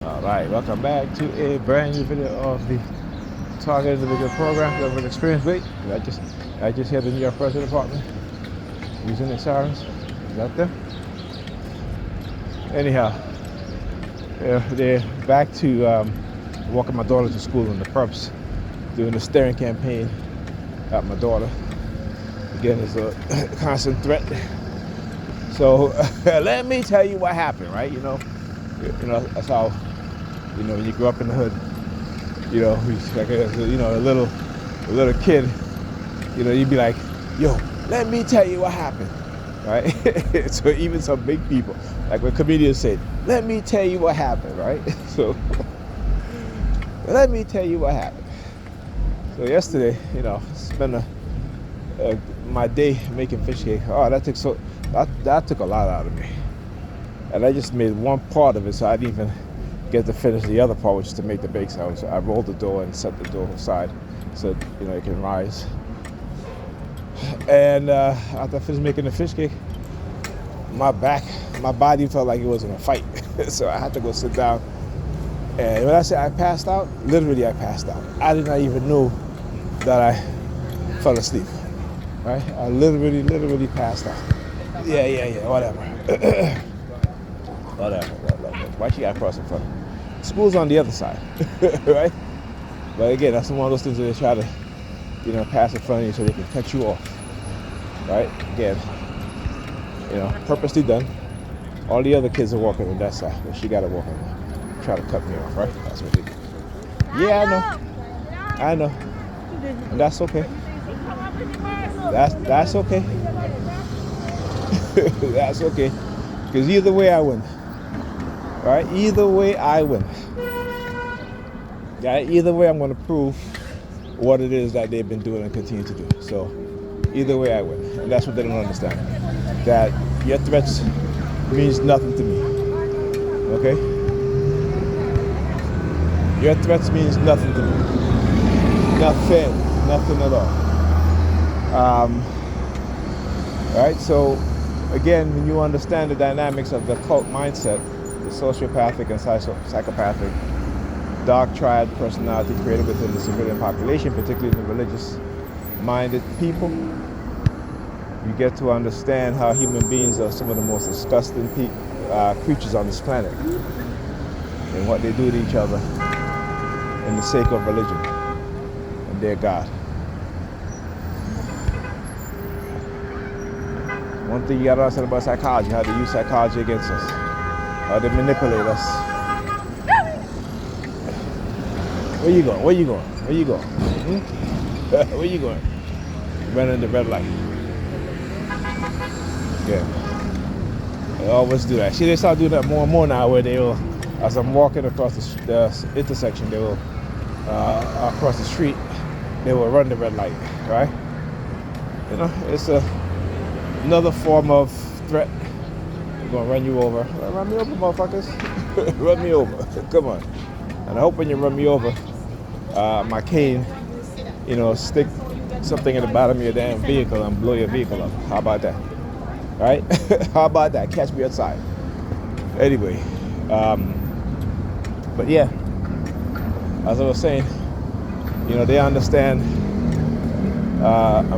Alright, welcome back to a brand new video of the Target Individual Program Level Experience. Wait, I just hit the New York President Apartment using the sirens. Is that them? Anyhow, they're back to walking my daughter to school in the perps, doing the staring campaign at my daughter. Again, it's a constant threat. So let me tell you what happened, right? You know that's how. When you grow up in the hood, he's like a little kid, you'd be like, yo, let me tell you what happened, right? So even some big people, like when comedians say, let me tell you what happened, right? So let me tell you what happened. So yesterday, spent my day making fish cake. Oh, that took a lot out of me, and I just made one part of it, so I didn't even get to finish the other part, which is to make the bake sale. So I rolled the dough and set the dough aside so it can rise. And after I finished making the fish cake, my body felt like it was in a fight. So I had to go sit down. And when I say I passed out, literally I passed out. I did not even know that I fell asleep. Right? I literally passed out. Yeah, whatever. Whatever. Why she got to cross in front of me? School's on the other side, right? But again, that's one of those things where they try to, pass in front of you so they can cut you off, right? Again, purposely done. All the other kids are walking on that side, but she got to walk on, try to cut me off, right? That's what they do. Yeah, I know. And that's okay. That's okay. That's okay. Because either way I win. Right? Either way I win. Yeah, either way I'm going to prove what it is that they've been doing and continue to do. So either way I win. And that's what they don't understand. That your threats means nothing to me. Okay? Your threats means nothing to me. Nothing at all. Right? So again, when you understand the dynamics of the cult mindset, the sociopathic and psychopathic dark triad personality created within the civilian population, particularly the religious-minded people, you get to understand how human beings are some of the most disgusting creatures on this planet, and what they do to each other in the sake of religion and their God. One thing you gotta understand about psychology, how they use psychology against us, how they manipulate us. Where you going? Where you going? Running the red light. Yeah. They always do that. See, they start doing that more and more now, where they will, as I'm walking across the intersection, they will, across the street, they will run the red light, right? It's another form of threat. I'm gonna run you over. Run me over, motherfuckers. Run me over. Come on. And I hope when you run me over, my cane, stick something in the bottom of your damn vehicle and blow your vehicle up. How about that? Right? How about that? Catch me outside. Anyway, but yeah, as I was saying, they understand,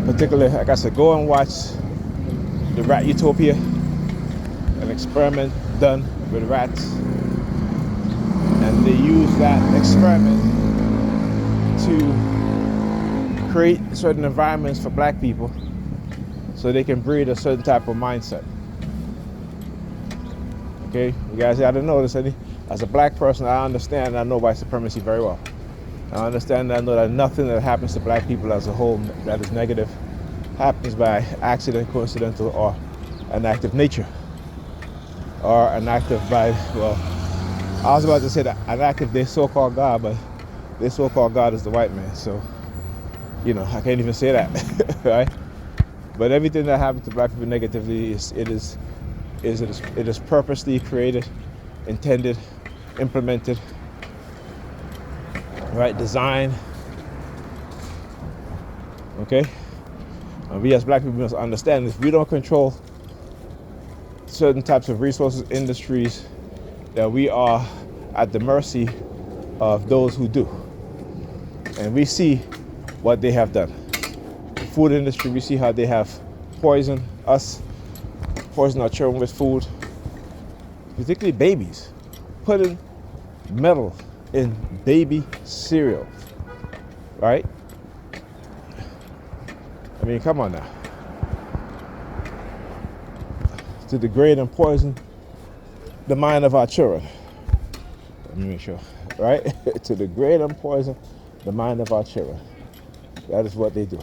particularly, like I said, go and watch the Rat Utopia, an experiment done with rats, and they use that experiment to create certain environments for black people so they can breed a certain type of mindset. Okay, you guys haven't noticed any? As a black person, I understand, I know white supremacy very well. I understand, I know that nothing that happens to black people as a whole that is negative happens by accident, coincidental, or an act of nature, or an act of I was about to say that an act of their so-called God, but their so-called God is the white man, so I can't even say that. Right? But everything that happens to black people negatively it is purposely created, intended, implemented, right, designed. Okay? And we as black people must understand, if we don't control certain types of resources, industries, that we are at the mercy of those who do. And we see what they have done. The food industry, we see how they have poisoned us, poisoned our children with food, particularly babies, putting metal in baby cereal, right? I mean, come on now. To degrade and poison the mind of our children. Let me make sure, right? To degrade and poison the mind of our children. That is what they do.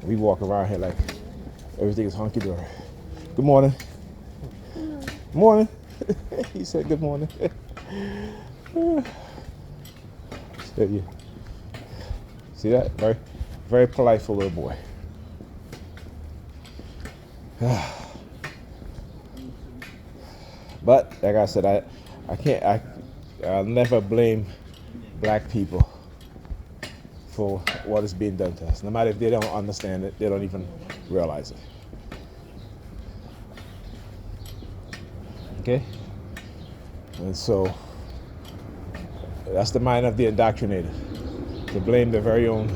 We walk around here like everything is hunky-dory. Good morning. Good morning. He said good morning. See that? Very, very polite for a little boy. But like I said, I'll never blame black people for what is being done to us. No matter if they don't understand it, they don't even realize it. Okay? And so that's the mind of the indoctrinated, to blame their very own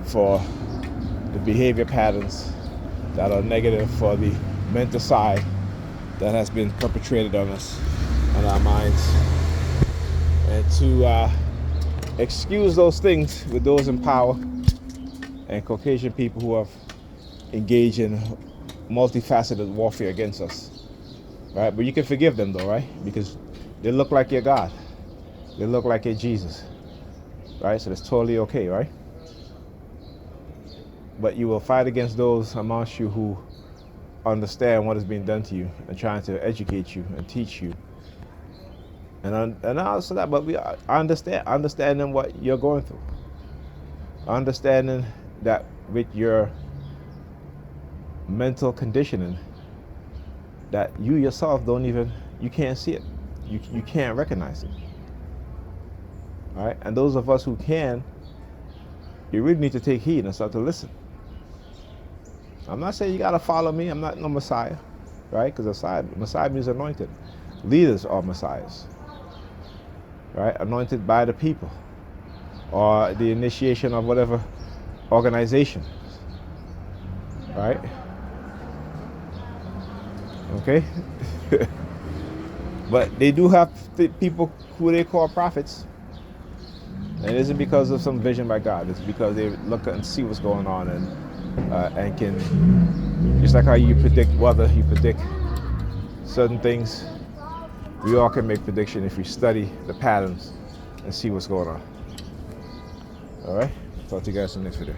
for the behavior patterns that are negative, for the mental side that has been perpetrated on us, on our minds, and to excuse those things with those in power and Caucasian people who have engaged in multifaceted warfare against us, right? But you can forgive them though, right? Because they look like your God. They look like your Jesus, right? So that's totally okay, right? But you will fight against those amongst you who understand what is being done to you and trying to educate you and teach you. And also that, but we understanding what you're going through. Understanding that with your mental conditioning, that you yourself you can't see it. You can't recognize it. All right? And those of us who can, you really need to take heed and start to listen. I'm not saying you got to follow me. I'm not no Messiah, right? Because Messiah means anointed. Leaders are Messiahs, right? Anointed by the people, or the initiation of whatever organization, right? Okay? But they do have people who they call prophets. And it isn't because of some vision by God. It's because they look and see what's going on and can, just like how you predict weather, you predict certain things. We all can make prediction if we study the patterns and see what's going on. All right? Talk to you guys in the next video.